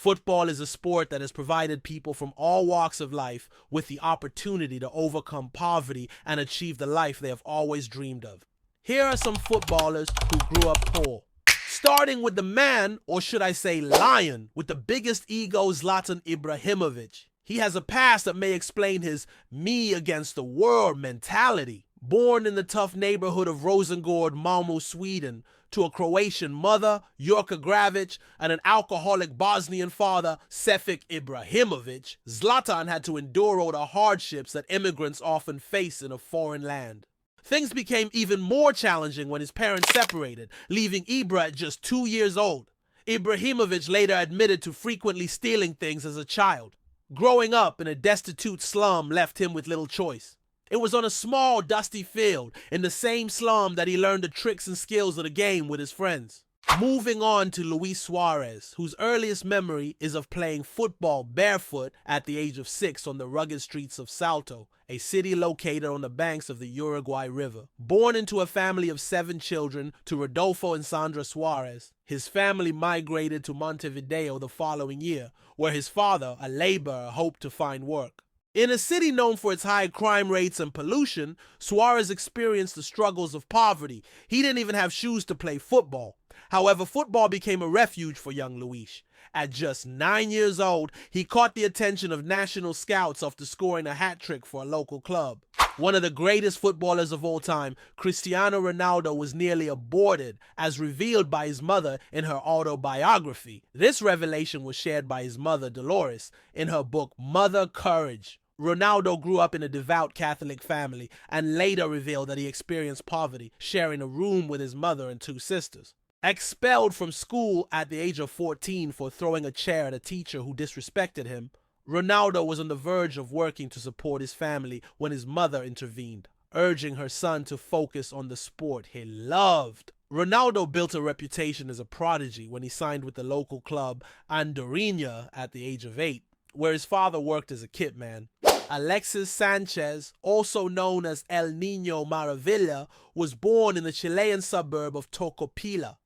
Football is a sport that has provided people from all walks of life with the opportunity to overcome poverty and achieve the life they have always dreamed of. Here are some footballers who grew up poor. Starting with the man, or should I say lion, with the biggest ego, Zlatan Ibrahimovic. He has a past that may explain his me against the world mentality. Born in the tough neighborhood of Rosengård, Malmö, Sweden, to a Croatian mother, Jorka Gravic, and an alcoholic Bosnian father, Sefik Ibrahimovic, Zlatan had to endure all the hardships that immigrants often face in a foreign land. Things became even more challenging when his parents separated, leaving Ibra at just 2 years old. Ibrahimovic later admitted to frequently stealing things as a child. Growing up in a destitute slum left him with little choice. It was on a small, dusty field, in the same slum that he learned the tricks and skills of the game with his friends. Moving on to Luis Suarez, whose earliest memory is of playing football barefoot at the age of 6 on the rugged streets of Salto, a city located on the banks of the Uruguay River. Born into a family of 7 children to Rodolfo and Sandra Suarez, his family migrated to Montevideo the following year, where his father, a laborer, hoped to find work. In a city known for its high crime rates and pollution, Suarez experienced the struggles of poverty. He didn't even have shoes to play football. However, football became a refuge for young Luis. At just 9 years old, he caught the attention of national scouts after scoring a hat trick for a local club. One of the greatest footballers of all time, Cristiano Ronaldo was nearly aborted, as revealed by his mother in her autobiography. This revelation was shared by his mother, Dolores, in her book Mother Courage. Ronaldo grew up in a devout Catholic family and later revealed that he experienced poverty, sharing a room with his mother and 2 sisters. Expelled from school at the age of 14 for throwing a chair at a teacher who disrespected him, Ronaldo was on the verge of working to support his family when his mother intervened, urging her son to focus on the sport he loved. Ronaldo built a reputation as a prodigy when he signed with the local club Andorinha at the age of 8, where his father worked as a kit man. Alexis Sanchez, also known as El Niño Maravilla, was born in the Chilean suburb of Tocopilla,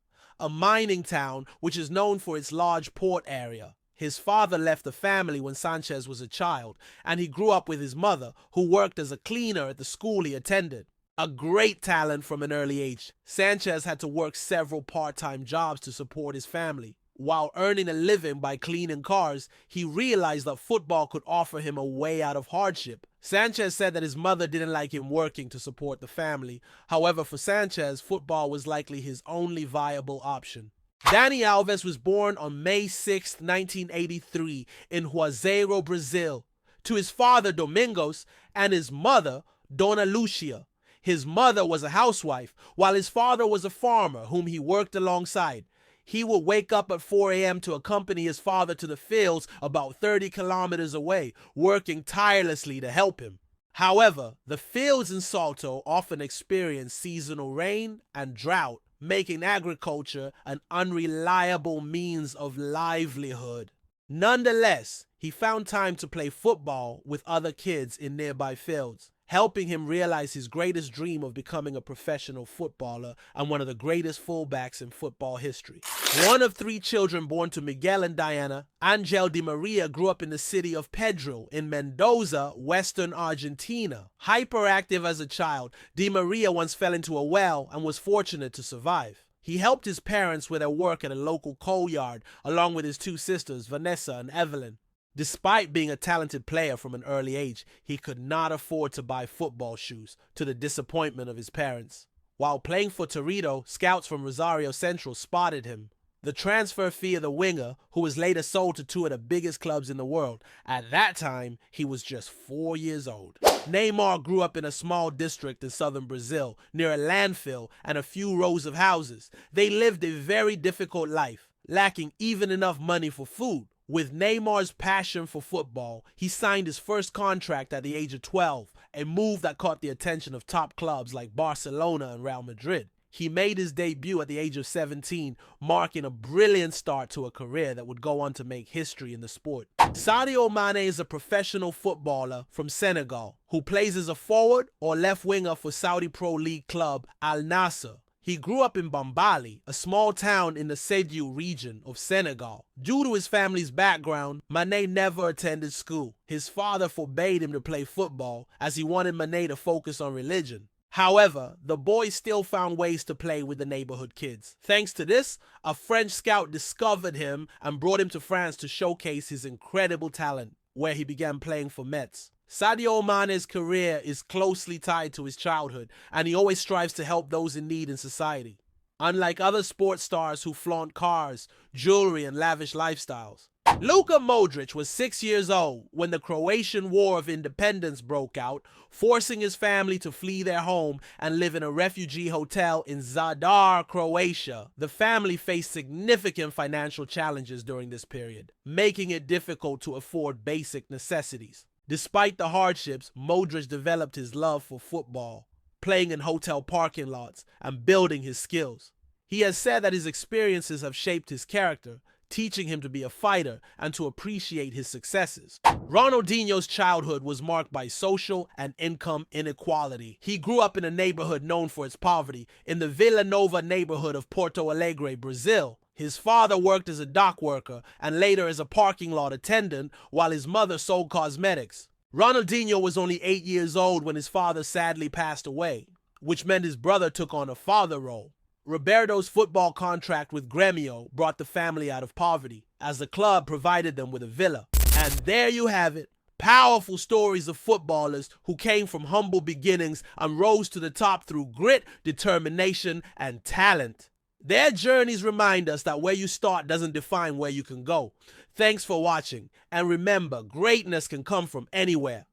a mining town which is known for its large port area. His father left the family when Sanchez was a child, and he grew up with his mother, who worked as a cleaner at the school he attended. A great talent from an early age, Sanchez had to work several part-time jobs to support his family. While earning a living by cleaning cars, he realized that football could offer him a way out of hardship. Sanchez said that his mother didn't like him working to support the family. However, for Sanchez, football was likely his only viable option. Dani Alves was born on May 6, 1983 in Juazeiro, Brazil, to his father Domingos and his mother Dona Lucia. His mother was a housewife, while his father was a farmer whom he worked alongside. He would wake up at 4 a.m. to accompany his father to the fields about 30 kilometers away, working tirelessly to help him. However, the fields in Salto often experience seasonal rain and drought, making agriculture an unreliable means of livelihood. Nonetheless, he found time to play football with other kids in nearby fields, helping him realize his greatest dream of becoming a professional footballer and one of the greatest fullbacks in football history. One of 3 children born to Miguel and Diana, Angel Di Maria grew up in the city of Pedro in Mendoza, western Argentina. Hyperactive as a child, Di Maria once fell into a well and was fortunate to survive. He helped his parents with their work at a local coal yard, along with his 2 sisters, Vanessa and Evelyn. Despite being a talented player from an early age, he could not afford to buy football shoes, to the disappointment of his parents. While playing for Torito, scouts from Rosario Central spotted him. The transfer fee of the winger, who was later sold to 2 of the biggest clubs in the world. At that time, he was just 4 years old. Neymar grew up in a small district in southern Brazil, near a landfill and a few rows of houses. They lived a very difficult life, lacking even enough money for food. With Neymar's passion for football, he signed his first contract at the age of 12, a move that caught the attention of top clubs like Barcelona and Real Madrid. He made his debut at the age of 17, marking a brilliant start to a career that would go on to make history in the sport. Sadio Mane is a professional footballer from Senegal who plays as a forward or left winger for Saudi Pro League club Al Nassr. He grew up in Bambali, a small town in the Sédhiou region of Senegal. Due to his family's background, Mané never attended school. His father forbade him to play football as he wanted Mané to focus on religion. However, the boy still found ways to play with the neighborhood kids. Thanks to this, a French scout discovered him and brought him to France to showcase his incredible talent, where he began playing for Metz. Sadio Mane's career is closely tied to his childhood, and he always strives to help those in need in society. Unlike other sports stars who flaunt cars, jewelry, and lavish lifestyles. Luka Modric was 6 years old when the Croatian War of Independence broke out, forcing his family to flee their home and live in a refugee hotel in Zadar, Croatia. The family faced significant financial challenges during this period, making it difficult to afford basic necessities. Despite the hardships, Modric developed his love for football, playing in hotel parking lots and building his skills. He has said that his experiences have shaped his character, teaching him to be a fighter and to appreciate his successes. Ronaldinho's childhood was marked by social and income inequality. He grew up in a neighborhood known for its poverty, in the Vila Nova neighborhood of Porto Alegre, Brazil. His father worked as a dock worker and later as a parking lot attendant, while his mother sold cosmetics. Ronaldinho was only 8 years old when his father sadly passed away, which meant his brother took on a father role. Roberto's football contract with Grêmio brought the family out of poverty, as the club provided them with a villa. And there you have it. Powerful stories of footballers who came from humble beginnings and rose to the top through grit, determination, and talent. Their journeys remind us that where you start doesn't define where you can go. Thanks for watching, and remember, greatness can come from anywhere.